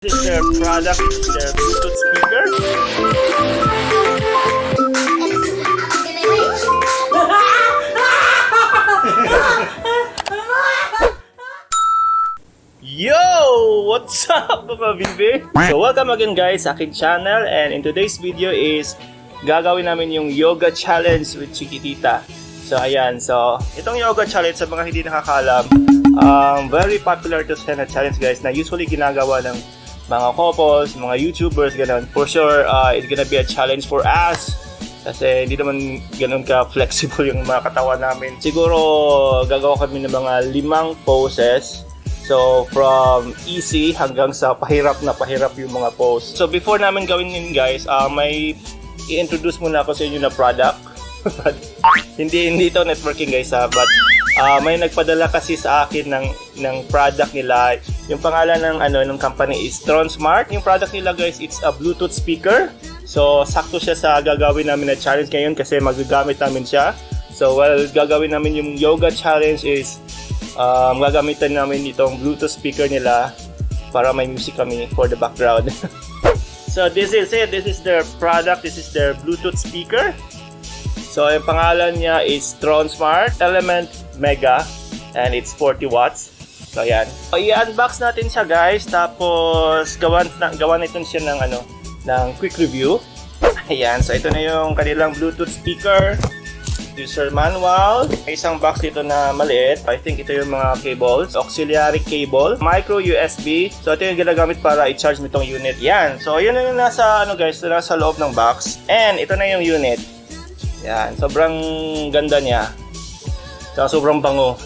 This is their product, their Bluetooth speaker. Yo! What's up mga bibi? So welcome again guys sa aking channel, and in today's video is gagawin namin yung yoga challenge with Chiquitita. So ayan, so itong yoga challenge sa mga hindi nakakalam, very popular to sa challenge guys na usually ginagawa ng mga couples, mga YouTubers, ganun. For sure, it's gonna be a challenge for us. Kasi hindi naman ganun ka-flexible yung mga katawan namin. Siguro, gagawa kami ng mga 5 poses. So, from easy hanggang sa pahirap yung mga pose. So, before namin gawin yun guys, may i-introduce muna ako sa inyo na product. hindi ito networking guys but may nagpadala kasi sa akin ng product nila. Yung pangalan ng company is Tronsmart. Yung product nila guys, it's a Bluetooth speaker. So sakto siya sa gagawin namin na challenge ngayon kasi magagamit namin siya. So gagawin namin yung yoga challenge is gagamitan namin itong Bluetooth speaker nila para may music kami for the background. So this is it. This is their product. This is their Bluetooth speaker. So, yung pangalan niya is Tronsmart Element Mega and it's 40 watts. So, ayan. So, i-unbox natin siya guys. Tapos, gawan natin siya ng quick review. Ayan. So, ito na yung kanilang Bluetooth speaker. User manual. May isang box dito na maliit. I think ito yung mga cables. Auxiliary cable. Micro USB. So, ito yung ginagamit para i-charge mo itong unit. Yan. So, yun na yung nasa, nasa loob ng box. And, ito na yung unit. Yan, sobrang ganda niya. Saka sobrang bango.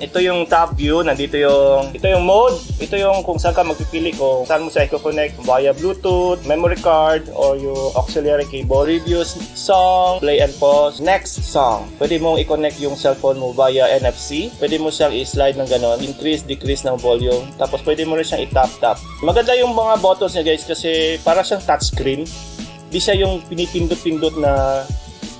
Ito yung top view, ito yung mode, ito yung kung saan ka magpipili kung saan mo siya i-connect via Bluetooth, memory card, or yung auxiliary cable. Reviews, song, play and pause, next song. Pwede mong i-connect yung cellphone mo via NFC. Pwede mo siyang i-slide ng ganon, increase, decrease ng volume. Tapos pwede mo rin siyang i-tap-tap. Maganda yung mga buttons niya guys kasi para siyang touchscreen. Di siya yung pinipindot-pindot na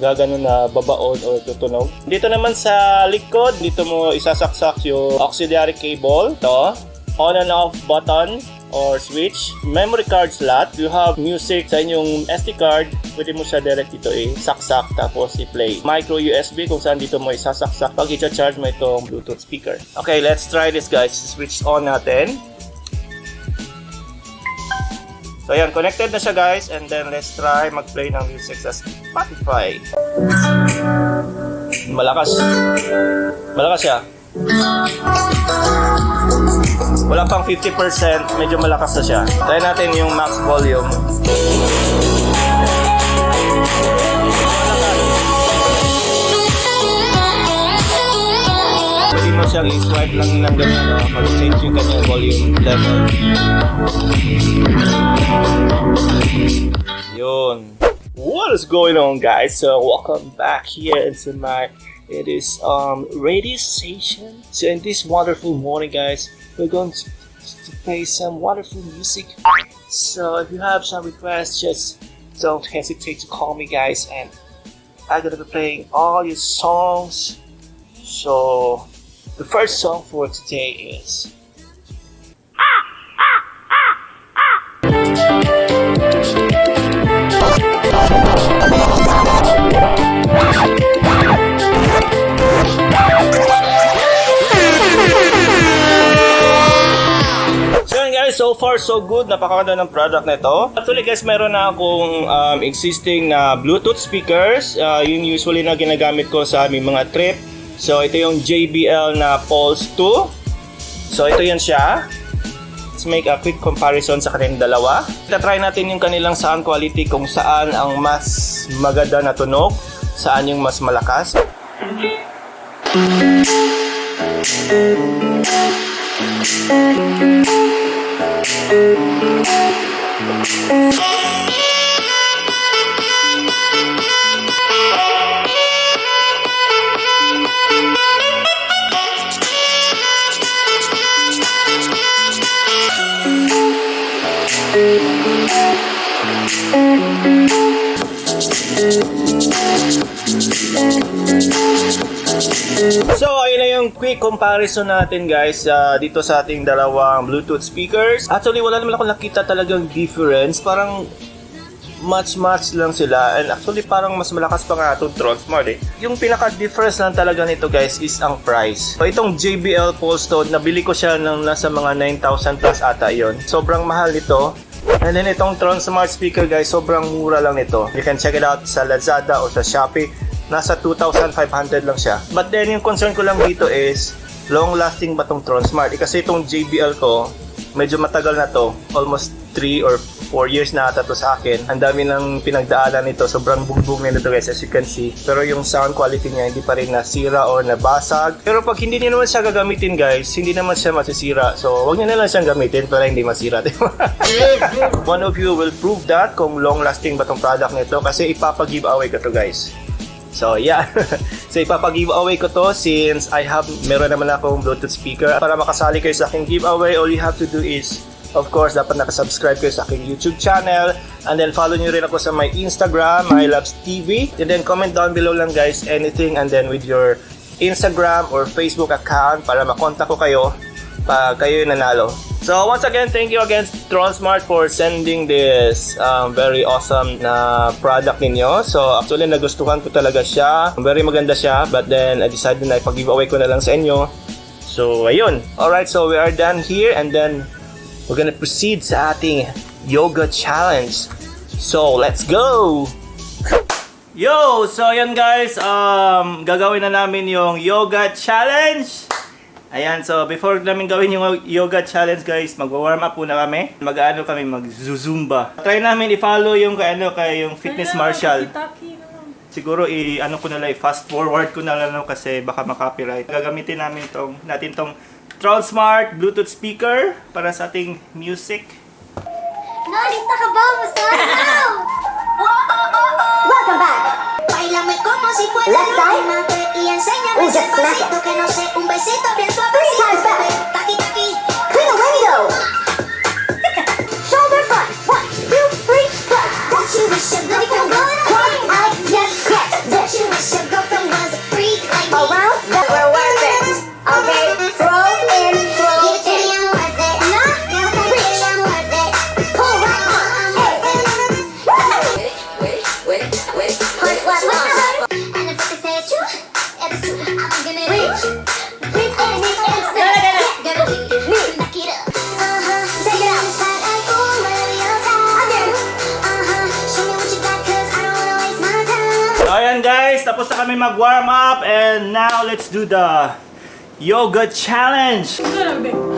gagano na babaon o tutunog. Dito naman sa likod, dito mo isasaksak yung auxiliary cable. Ito, on and off button or switch. Memory card slot. You have music sa inyong SD card. Pwede mo siya direct dito saksak tapos i-play. Micro USB kung saan dito mo isasaksak pag i-charge mo itong Bluetooth speaker. Okay, let's try this guys. Switch on natin. So ayan, connected na siya guys, and then let's try mag-play ng music sa Spotify. Malakas siya. Wala pang 50%, medyo malakas na siya. Try natin yung max volume. Pwede mo siyang i-swipe lang ng ganyan pag-change yung kanyang volume level. Yun. What is going on guys? So welcome back here into my radio station. So in this wonderful morning guys, we're going to play some wonderful music. So if you have some requests, just don't hesitate to call me guys, and I'm gonna be playing all your songs. So the first song for today is so far so good, napakaganda ng product na ito. Actually guys, meron na akong existing na Bluetooth speakers. Yung usually na ginagamit ko sa aming mga trip. So ito yung JBL na Pulse 2. So ito yan siya. Let's make a quick comparison sa kanilang dalawa. Try natin yung kanilang sound quality, kung saan ang mas maganda na tunog, saan yung mas malakas. So, ayun na yung quick comparison natin guys dito sa ating dalawang Bluetooth speakers. Actually, wala naman ako nakita talagang difference. Parang match lang sila. And actually, parang mas malakas pa nga itong Tronsmart eh. Yung pinaka-difference lang talaga nito guys is ang price. So, itong JBL Pulse Tone, nabili ko siya ng nasa mga 9,000 plus ata yon. Sobrang mahal nito. And then itong Tronsmart speaker guys, sobrang mura lang nito. You can check it out sa Lazada o sa Shopee. Nasa 2,500 lang siya. But then yung concern ko lang dito is long lasting ba tong Tronsmart? Kasi itong JBL ko, medyo matagal na to. Almost 3 or 4 years na ata to sa akin. Ang dami ng pinagdaanan nito. Sobrang bugbog na nito guys as you can see. Pero yung sound quality niya hindi pa rin nasira or nabasag. Pero pag hindi niyo naman siya gagamitin guys, hindi naman siya masisira. So wag niyo na lang siyang gamitin para hindi masira. Diba? One of you will prove that kung long lasting ba tong product nito kasi ipapag-giveaway ko to guys. So yeah, so ipapag-giveaway ko to since meron naman akong Bluetooth speaker. Para makasali kayo sa aking giveaway, all you have to do is, of course, dapat nakasubscribe kayo sa aking YouTube channel. And then follow nyo rin ako sa my Instagram, MyLabsTV. And then comment down below lang guys, anything. And then with your Instagram or Facebook account para makontak ko kayo pag kayo yung nanalo. So once again, thank you again Tronsmart for sending this very awesome na product ninyo. So actually nagustuhan ko talaga siya. Very maganda siya. But then I decided na ipag-giveaway ko na lang sa inyo. So ayun. Alright, so we are done here and then we're gonna proceed sa ating yoga challenge. So let's go! Yo! So ayun guys, gagawin na namin yung yoga challenge. Ayan, so before namin gawin yung yoga challenge guys, mag-warm up muna kami. Mag-ano kami, mag-zumba. Try namin i-follow yung yung fitness martial. Siguro i-ano ko na lang, fast forward ko na lang kasi baka makopyright. Gagamitin namin natin tong Tronsmart Bluetooth speaker para sa ating music. Nalista ka ba? Masarap! Welcome back! Bailame como si fuera Left side. y enséñame Ooh, ese just smack pasito it. que no sé, un besito bien 3 suavecito. times back. Taqui, taqui. Clean away though. Shoulder front. 1, 2, 3, front. Don't you wish your girlfriend was a freak? Out, yes, yes. Don't you wish your girlfriend was a freak like me? Around, that we're worth it. Okay, throw in, throw Give it to me, in. I'm worth it. Bitch, I'm worth it. Pull right I'm on. worth it. Punch left on. And if I say it's true, it's true. I'm gonna Reach. reach and reach and step. Gonna be back it up. Take it out. Like, ooh, whatever you're saying. Again. Show me what you got, 'cause I don't wanna waste my time. So ayan guys, tapos na kami mag-warm up and now let's do the yoga challenge.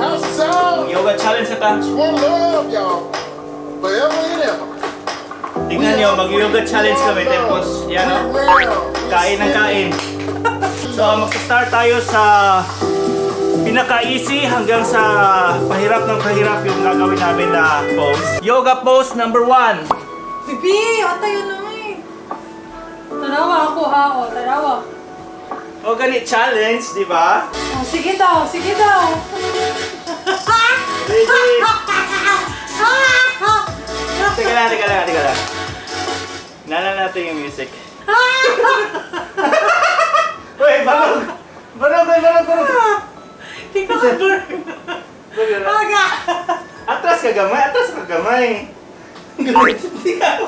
House sound. Yoga challenge ito. One love, y'all. Forever and ever. Tingnan nyo, mag-yoga challenge kami. Tapos, yan o, kain ng kain. So, mag-start tayo sa pinaka-easy hanggang sa pahirap ng pahirap yung gagawin namin na pose. Yoga pose number 1. Bibi, tayo na nga eh. Tarawa ako ha, o, tarawa. O ganit challenge, di ba? Oh, sige daw, sige daw. Ready? Teka lang. Nanan natin yung music. Uy, barog! Barog! Tingnan ka, Bur. Aga! Atras ka gamay. Ganit, hindi ka.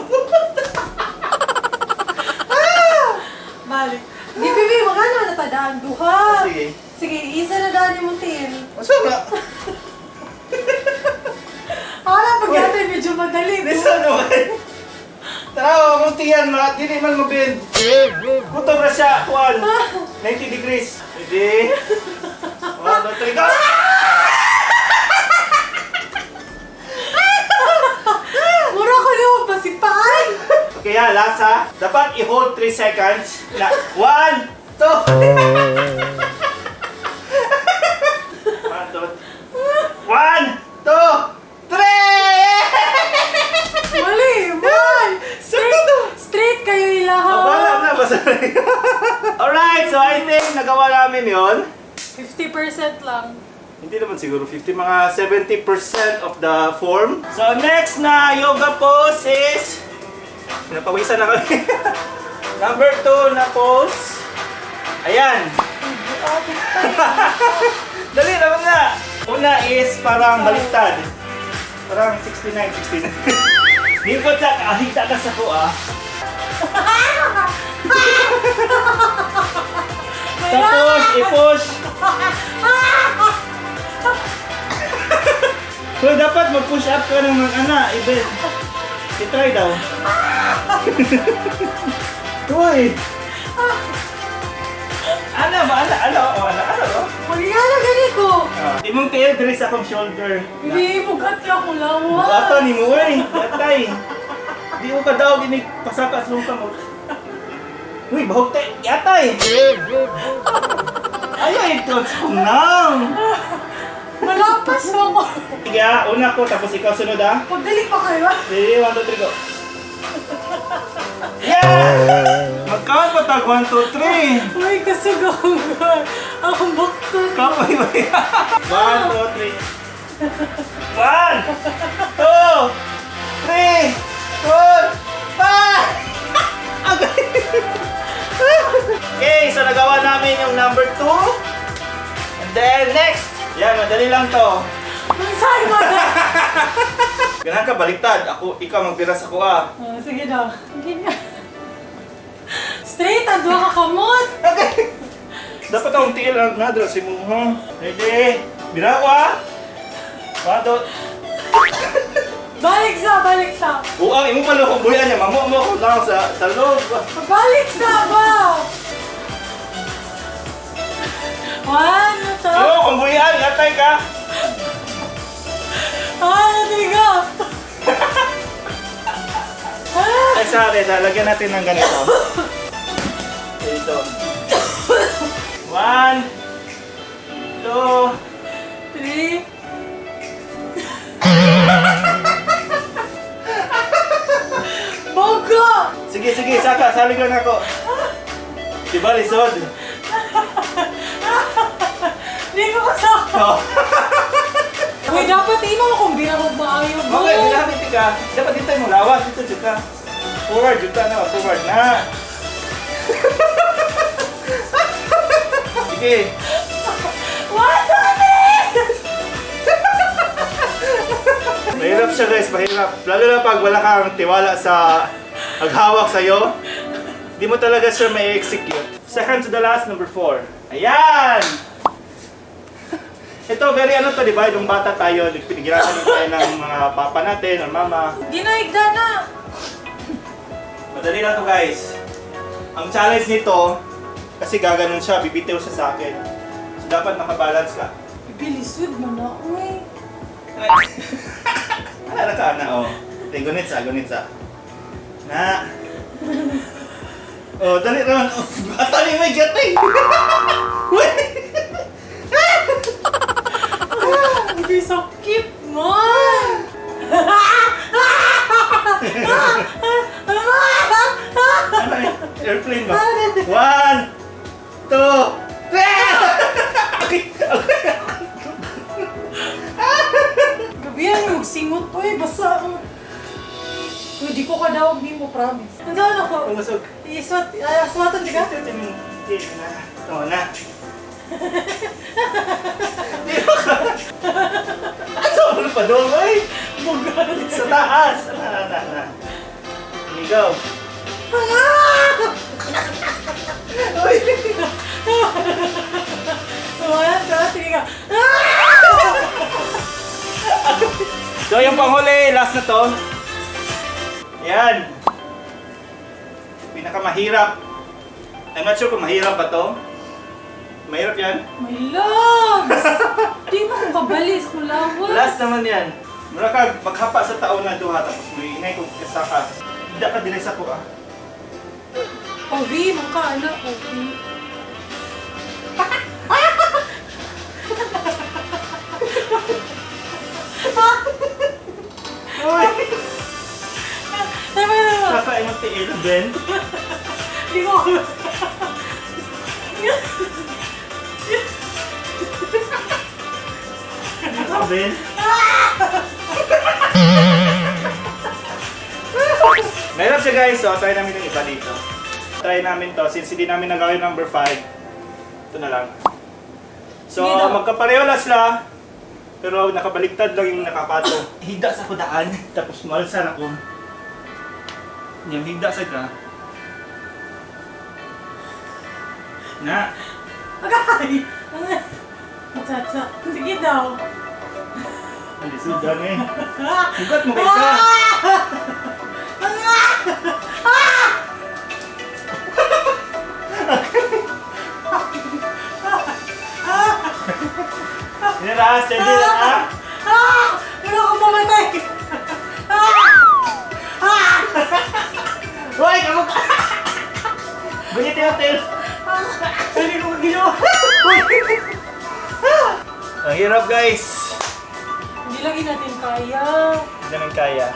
Balik. Di, Bibi, magano na tadaan. Duha. Sige. Sige, isa na daan yung tin. Masa nga? Wala, pag yata medyo madali. Bisa naman. Tara, muntiyan mga, dili man mabend. Gutom na siya, kuwan. 90 degrees. Ready? 1, 2, 3, go! Mura ko niyo pasipaan. Okay ha, last ha. Dapat i-hold 3 seconds. 1, 2. 1, 2, 3! Mali, man. Straight kayo ilahaw. Wala na, basta Alright, so I think nagawa namin yon. 50% lang. Hindi naman siguro 50, mga 70% of the form. So next na yoga pose is Pinapawisan na kami. Number 2 na pose. Ayan. Dali naman na. Una is parang baliktad. Parang 69. Nipot sa kahita ka sa ko ah. Tapos i-push. So dapat mag-push up ka ng mga i-bend. I-try daw. Uy! Ano ba? Ano? Magigala gani ko. Di mong tail diri sa akong shoulder. Hindi, bugat ka ko lawa. Ato ni mo eh. Yatay. Di mo ka daw ginig pasaka sa lupa mo. Uy, bahog tayo. Yatay. Ayaw ito. Nang. Malapas mo ako. Sige ah, una ko tapos ikaw sunod ah. Pagdalik pa kayo. Sige, 1, 2, 3, go. Yeah! Mag-count pa tag 1, 2, 3. Uy, kasugaw. Akong bakto. Kapay ba yan? 1, 2, 3. 1, 2, 3, 4, 5. Okay, so nagawa namin yung number 2. And then next. Yan, madali lang to. Saan mo na? Ganun ka, baliktad. Ikaw magbiras ako ah. Oh, sige na. Sige na. Straight, ang dua ka kamot. Okay. Dapat akong tiil ang nadra si mo, ha? Ready? Bira ko, ha? 1, 2. Balik sa. Ang imo pala kung buyan niya. Mamu ko lang sa loob. Balik sa ba? 1, 2. Yo, kung buyan, gatay ka. 1, 2, 3. Tesa, lagyan natin ng ganito. Dito. 1, 2, 3. Bogo! Sige, saka. Saligan ako. Diba, lisod? Hindi ko kasama. Oh. Uy, dapat imo kung binabog maayo mo. Okay, dinamit ka. Dapat dito mo lawas. Dito, juga. Forward, juga na. Forward na. Sige. What the Mahirap siya guys, mahirap. Lalo na pag wala kang tiwala sa maghawak sa'yo. Di mo talaga siya may execute. Second to the last, number 4. Ayan! Ito, very ano to, di ba? Yung bata tayo, pinigirasan tayo ng mga papa natin, ng mama. Ginaigda na. Madali lang to guys. Ang challenge nito, kasi gaganon siya, bibitiw siya sa akin. So dapat nakabalance ka. Bilisod mo na, uy. Ano ka na, oh. Gunitsa. Na. Oh, dali naman. Oh, bata ni may gatay. Hindi so cute man. Ano eh? Airplane ba? 1, 2, 3! Gabihan mo, singot to eh, basa. Uy, di ko kadawag di mo, promise. Nandiyan ako. Pumusog. Aswatan di ka? Oo na. Asa mo pa doon, ay? Sa taas. Na. Ligaw. Uy! Ayan, sige ka. So yung panghuli, last na to. Yan. Pinakamahirap. I'm not sure kung mahirap ba to. Mahirap yan. My loves! Di mo kong kabalis, kulawas. Last naman yan. Mura ka maghapa sa taon na duha tapos may inay kong kasaka. Hindi ka dinay sa ko ah. OV, mangka, anak, OV. Uy! Naman. Kakain mo tiil, Ben. Di ko Ben. Mahirap siya guys, so try namin yung iba dito. Try namin to, since hindi namin nagawin number 5. Ito na lang. So, Sige daw. magkapareho lang sila. Pero nakabaliktad lang yung nakapatong. Higda sa kudaan, tapos malsan ako. Yung higda sa ka. Na. Agay! Atsa. Sige daw. Hindi sudan eh. Bukat mo kayo ka. Hindi na, steady lang ha. Wala akong mamatay! Hoy, kamu ka. Bunyitin natin. Hindi ko ginawa. Ang hirap guys. Hindi lagi natin kaya. Hindi namin kaya.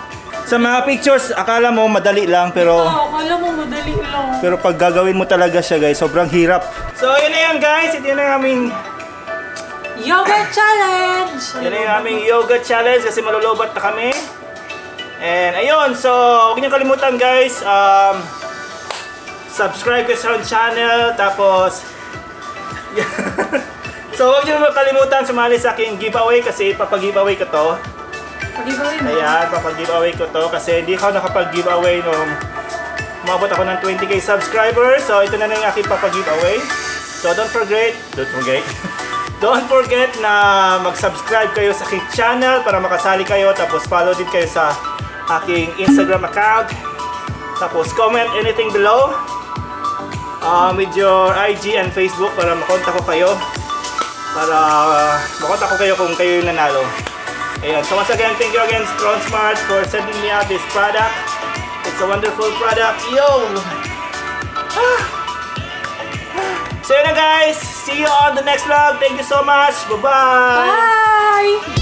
Sa mga pictures, akala mo madali lang pero Akala mo madali lang. pero pag gagawin mo talaga siya guys, sobrang hirap. So yun na yan guys, ito na yung aming Yoga challenge! yun na yung aming yoga challenge kasi malulobat na kami. And ayun, so huwag niyo kalimutan guys, subscribe kayo sa channel, tapos so huwag niyo makalimutan sumali sa aking giveaway kasi papag-giveaway ko to. Pag-giveaway mo. Ayan, papag-giveaway ko to kasi hindi ako nakapag-giveaway nung umabot ako ng 20k subscribers. So ito na yung aking papag-giveaway. So don't forget na mag-subscribe kayo sa aking channel para makasali kayo. Tapos follow din kayo sa aking Instagram account. Tapos comment anything below with your IG and Facebook para makontak ko kayo. Para makontak ko kayo kung kayo yung nanalo. Ayan. So once again, thank you again StrongSmart for sending me out this product. It's a wonderful product. Yo! So yun na guys. See you on the next vlog. Thank you so much. Bye-bye! Bye!